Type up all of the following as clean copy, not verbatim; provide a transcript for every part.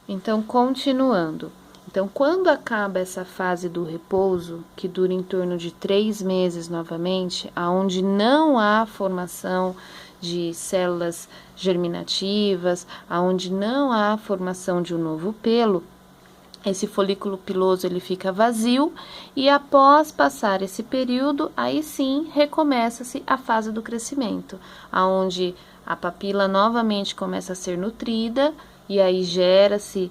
Então, continuando. Então, quando acaba essa fase do repouso, que dura em torno de 3 meses novamente, aonde não há formação de células germinativas, aonde não há formação de um novo pelo, esse folículo piloso ele fica vazio e após passar esse período, aí sim recomeça-se a fase do crescimento, aonde a papila novamente começa a ser nutrida e aí gera-se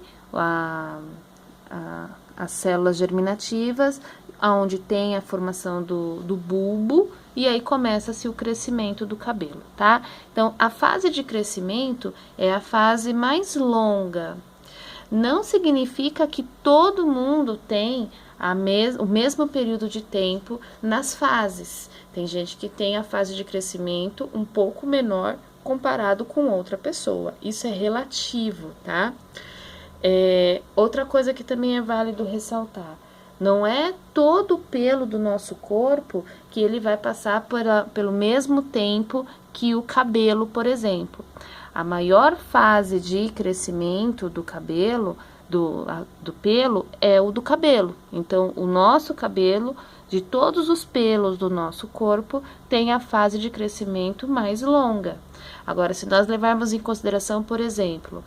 as células germinativas, aonde tem a formação do bulbo, e aí começa-se o crescimento do cabelo, tá? Então, a fase de crescimento é a fase mais longa. Não significa que todo mundo tem o mesmo período de tempo nas fases. Tem gente que tem a fase de crescimento um pouco menor comparado com outra pessoa. Isso é relativo, tá? Outra coisa que também é válido ressaltar, não é todo o pelo do nosso corpo que ele vai passar pelo mesmo tempo que o cabelo, por exemplo. A maior fase de crescimento do cabelo, do pelo, é o do cabelo. Então, o nosso cabelo, de todos os pelos do nosso corpo, tem a fase de crescimento mais longa. Agora, se nós levarmos em consideração, por exemplo,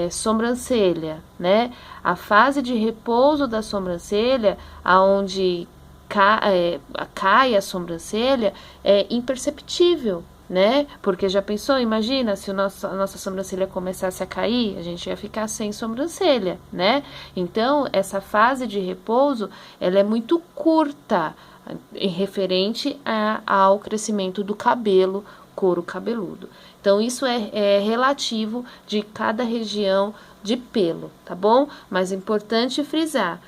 sobrancelha, né? A fase de repouso da sobrancelha, aonde cai a sobrancelha, é imperceptível, né? Porque já pensou, imagina, se a nossa sobrancelha começasse a cair, a gente ia ficar sem sobrancelha, né? Então, essa fase de repouso, ela é muito curta, em referente ao crescimento do cabelo, couro cabeludo. Então, isso é relativo de cada região de pelo, tá bom? Mas é importante frisar,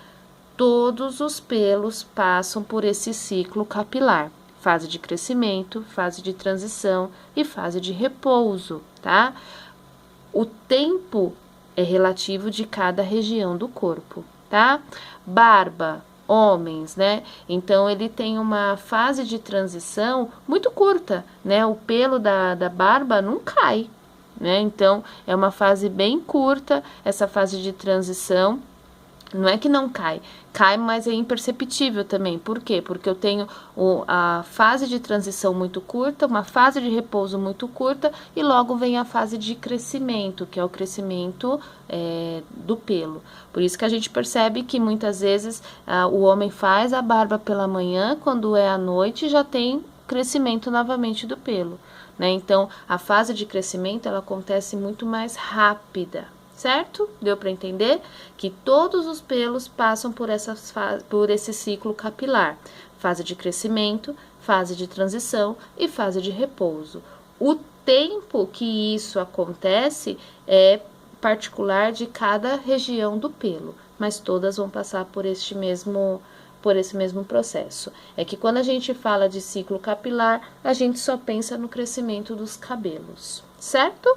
todos os pelos passam por esse ciclo capilar. Fase de crescimento, fase de transição e fase de repouso, tá? O tempo é relativo de cada região do corpo, tá? Barba, homens, né? Então, ele tem uma fase de transição muito curta, né? O pelo da barba não cai, né? Então, é uma fase bem curta, essa fase de transição. Não é que não cai, cai, mas é imperceptível também. Por quê? Porque eu tenho a fase de transição muito curta, uma fase de repouso muito curta e logo vem a fase de crescimento, que é o crescimento do pelo. Por isso que a gente percebe que muitas vezes o homem faz a barba pela manhã, quando é à noite já tem crescimento novamente do pelo, né? Então, a fase de crescimento ela acontece muito mais rápida. Certo? Deu para entender que todos os pelos passam por esse ciclo capilar. Fase de crescimento, fase de transição e fase de repouso. O tempo que isso acontece é particular de cada região do pelo, mas todas vão passar por esse mesmo processo. É que quando a gente fala de ciclo capilar, a gente só pensa no crescimento dos cabelos, certo?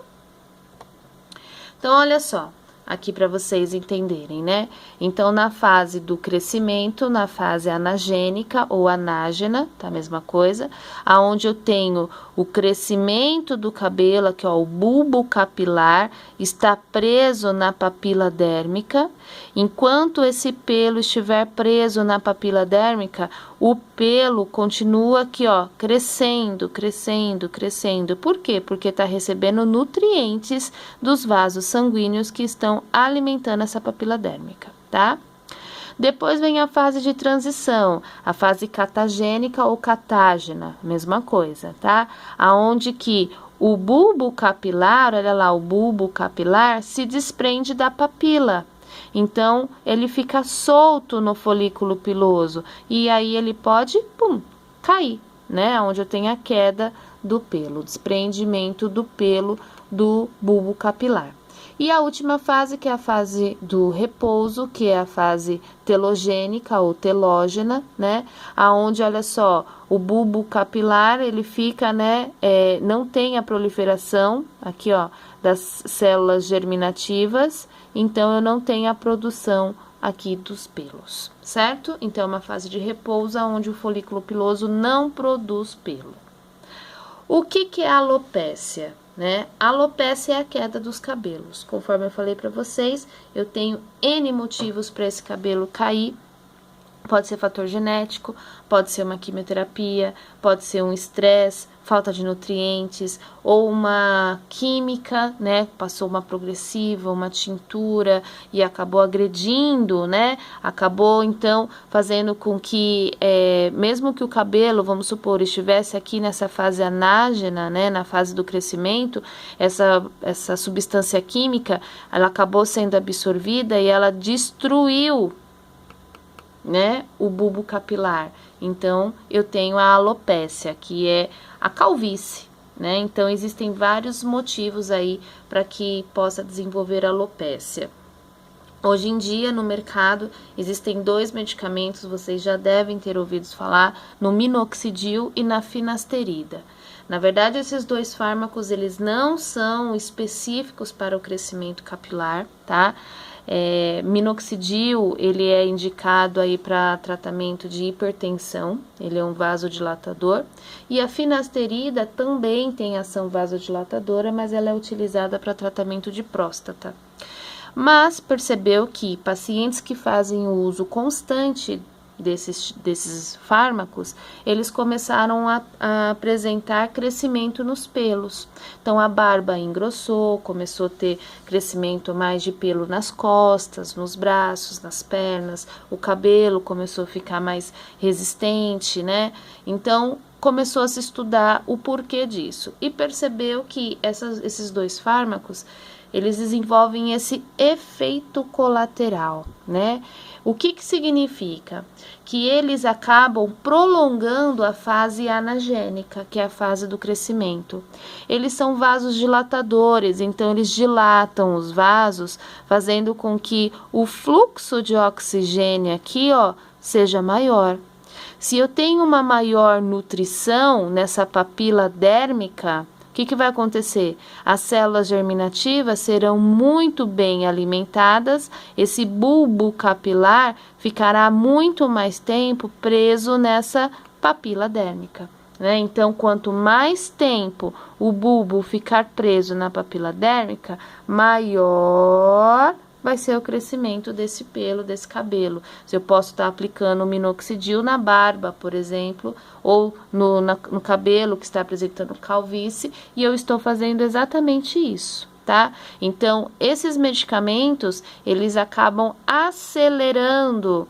Então, olha só, aqui para vocês entenderem, né? Então, na fase do crescimento, na fase anagênica ou anágena, tá a mesma coisa, aonde eu tenho o crescimento do cabelo, que é o bulbo capilar, está preso na papila dérmica. Enquanto esse pelo estiver preso na papila dérmica, o pelo continua aqui, ó, crescendo, crescendo, crescendo. Por quê? Porque está recebendo nutrientes dos vasos sanguíneos que estão alimentando essa papila dérmica, tá? Depois vem a fase de transição, a fase catagênica ou catágena, mesma coisa, tá? Aonde que o bulbo capilar, olha lá, o bulbo capilar se desprende da papila. Então, ele fica solto no folículo piloso e aí ele pode, cair, né? Onde eu tenho a queda do pelo, desprendimento do pelo do bulbo capilar. E a última fase, que é a fase do repouso, que é a fase telogênica ou telógena, né? Aonde, olha só, o bulbo capilar, ele fica, né? Não tem a proliferação, aqui, ó, das células germinativas, então eu não tenho a produção aqui dos pelos, certo? Então, é uma fase de repouso, onde o folículo piloso não produz pelo. O que é a alopécia? né? Alopecia é a queda dos cabelos. Conforme eu falei para vocês, eu tenho N motivos para esse cabelo cair. Pode ser fator genético, pode ser uma quimioterapia, pode ser um estresse, falta de nutrientes, ou uma química, né? Passou uma progressiva, uma tintura e acabou agredindo, né? Acabou, então, fazendo com que, mesmo que o cabelo, vamos supor, estivesse aqui nessa fase anágena, né? Na fase do crescimento, essa substância química, ela acabou sendo absorvida e ela destruiu, né, o bulbo capilar. Então, eu tenho a alopécia, que é a calvície, né? Então, existem vários motivos aí para que possa desenvolver alopécia. Hoje em dia, no mercado, existem 2 medicamentos, vocês já devem ter ouvido falar, no minoxidil e na finasterida. Na verdade, esses 2 fármacos, eles não são específicos para o crescimento capilar, tá? Minoxidil, ele é indicado aí para tratamento de hipertensão, ele é um vasodilatador, e a finasterida também tem ação vasodilatadora, mas ela é utilizada para tratamento de próstata. Mas percebeu que pacientes que fazem o uso constante desses fármacos, eles começaram a apresentar crescimento nos pelos. Então, a barba engrossou, começou a ter crescimento mais de pelo nas costas, nos braços, nas pernas, o cabelo começou a ficar mais resistente, né? Então, começou a se estudar o porquê disso e percebeu que esses 2 fármacos, eles desenvolvem esse efeito colateral, né? O que significa? Que eles acabam prolongando a fase anagênica, que é a fase do crescimento. Eles são vasos dilatadores, então eles dilatam os vasos, fazendo com que o fluxo de oxigênio aqui, ó, seja maior. Se eu tenho uma maior nutrição nessa papila dérmica, o que vai acontecer? As células germinativas serão muito bem alimentadas, esse bulbo capilar ficará muito mais tempo preso nessa papila dérmica, né? Então, quanto mais tempo o bulbo ficar preso na papila dérmica, maior vai ser o crescimento desse pelo, desse cabelo. Se eu posso estar aplicando minoxidil na barba, por exemplo, ou no cabelo que está apresentando calvície, e eu estou fazendo exatamente isso, tá? Então, esses medicamentos, eles acabam acelerando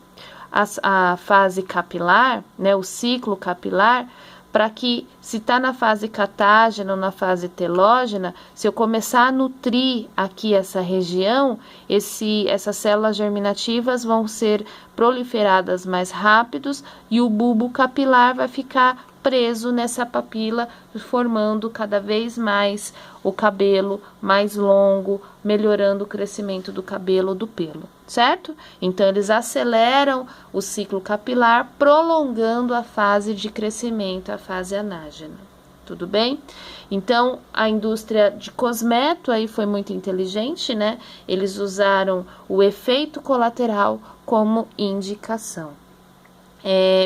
a fase capilar, né, o ciclo capilar, para que, se está na fase catágena ou na fase telógena, se eu começar a nutrir aqui essa região, essas células germinativas vão ser proliferadas mais rápidos e o bulbo capilar vai ficar preso nessa papila, formando cada vez mais o cabelo mais longo, melhorando o crescimento do cabelo, do pelo, certo? Então, eles aceleram o ciclo capilar, prolongando a fase de crescimento, a fase anágena. Tudo bem? Então, a indústria de cosmeto aí foi muito inteligente, né? Eles usaram o efeito colateral como indicação.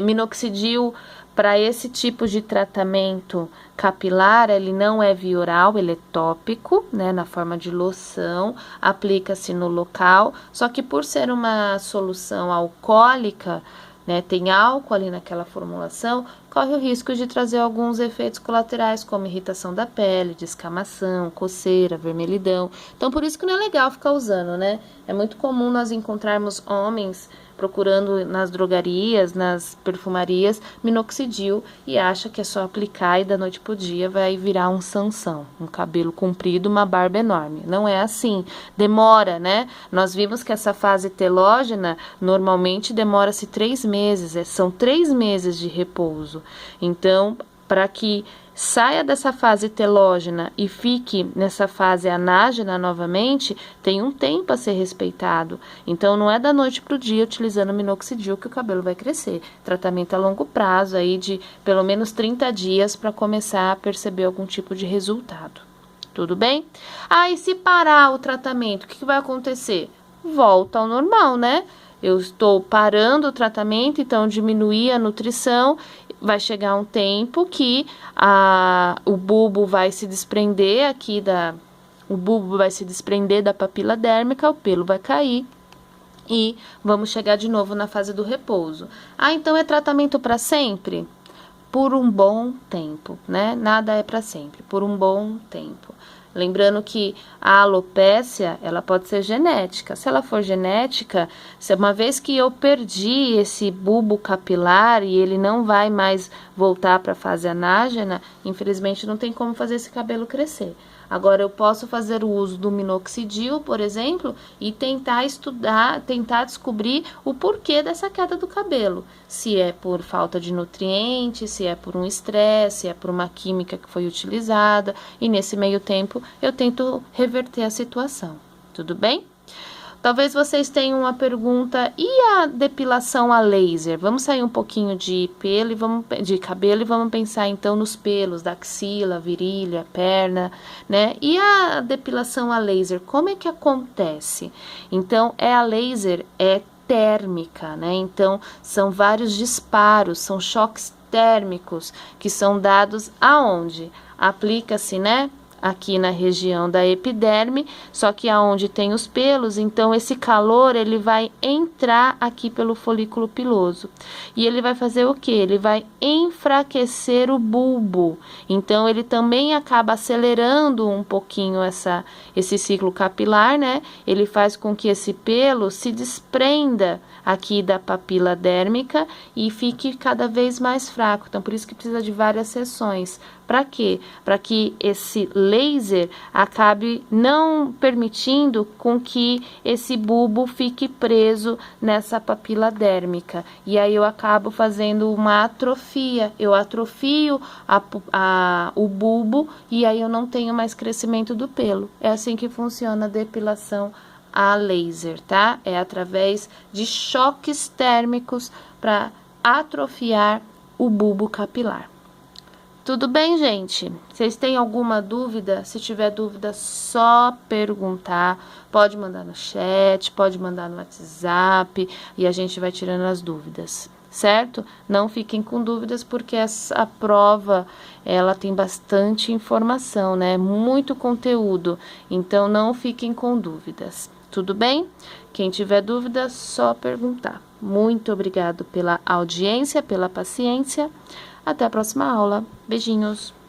Minoxidil, para esse tipo de tratamento capilar, ele não é via oral, ele é tópico, né, na forma de loção, aplica-se no local, só que por ser uma solução alcoólica, né, tem álcool ali naquela formulação, corre o risco de trazer alguns efeitos colaterais, como irritação da pele, descamação, coceira, vermelhidão. Então, por isso que não é legal ficar usando, né? É muito comum nós encontrarmos homens procurando nas drogarias, nas perfumarias, minoxidil e acha que é só aplicar e da noite pro dia vai virar um Sansão, um cabelo comprido, uma barba enorme. Não é assim, demora, né? Nós vimos que essa fase telógena normalmente demora-se 3 meses, são 3 meses de repouso. Então, para que saia dessa fase telógena e fique nessa fase anágena novamente, tem um tempo a ser respeitado. Então, não é da noite para o dia, utilizando minoxidil, que o cabelo vai crescer. Tratamento a longo prazo, aí de pelo menos 30 dias para começar a perceber algum tipo de resultado. Tudo bem? E se parar o tratamento, o que vai acontecer? Volta ao normal, né? eu estou parando o tratamento, então diminuir a nutrição, vai chegar um tempo que o bulbo vai se desprender o bulbo vai se desprender da papila dérmica, o pelo vai cair e vamos chegar de novo na fase do repouso. Ah, então é tratamento para sempre? Por um bom tempo, né? Nada é para sempre, por um bom tempo. Lembrando que a alopécia, ela pode ser genética. Se ela for genética, se uma vez que eu perdi esse bulbo capilar e ele não vai mais voltar para a fase anágena, infelizmente não tem como fazer esse cabelo crescer. Agora, eu posso fazer o uso do minoxidil, por exemplo, e tentar estudar, tentar descobrir o porquê dessa queda do cabelo. Se é por falta de nutrientes, se é por um estresse, se é por uma química que foi utilizada. E nesse meio tempo, eu tento reverter a situação. Tudo bem? Talvez vocês tenham uma pergunta, e a depilação a laser? Vamos sair um pouquinho de cabelo e vamos pensar então nos pelos da axila, virilha, perna, né? E a depilação a laser, como é que acontece? Então, a laser é térmica, né? Então, são vários disparos, são choques térmicos que são dados aonde? Aplica-se, né? Aqui na região da epiderme, só que aonde tem os pelos, então esse calor ele vai entrar aqui pelo folículo piloso. E ele vai fazer o quê? Ele vai enfraquecer o bulbo. Então ele também acaba acelerando um pouquinho esse ciclo capilar, né? Ele faz com que esse pelo se desprenda aqui da papila dérmica e fique cada vez mais fraco. Então por isso que precisa de várias sessões. Para quê? Para que esse laser acabe não permitindo com que esse bulbo fique preso nessa papila dérmica. E aí eu acabo fazendo uma atrofia. Eu atrofio o bulbo e aí eu não tenho mais crescimento do pelo. É assim que funciona a depilação a laser, tá? É através de choques térmicos para atrofiar o bulbo capilar. Tudo bem, gente? Vocês têm alguma dúvida? Se tiver dúvida, só perguntar. Pode mandar no chat, pode mandar no WhatsApp e a gente vai tirando as dúvidas, certo? Não fiquem com dúvidas porque essa prova, ela tem bastante informação, né? Muito conteúdo. Então, não fiquem com dúvidas. Tudo bem? Quem tiver dúvida, só perguntar. Muito obrigado pela audiência, pela paciência. Até a próxima aula. Beijinhos!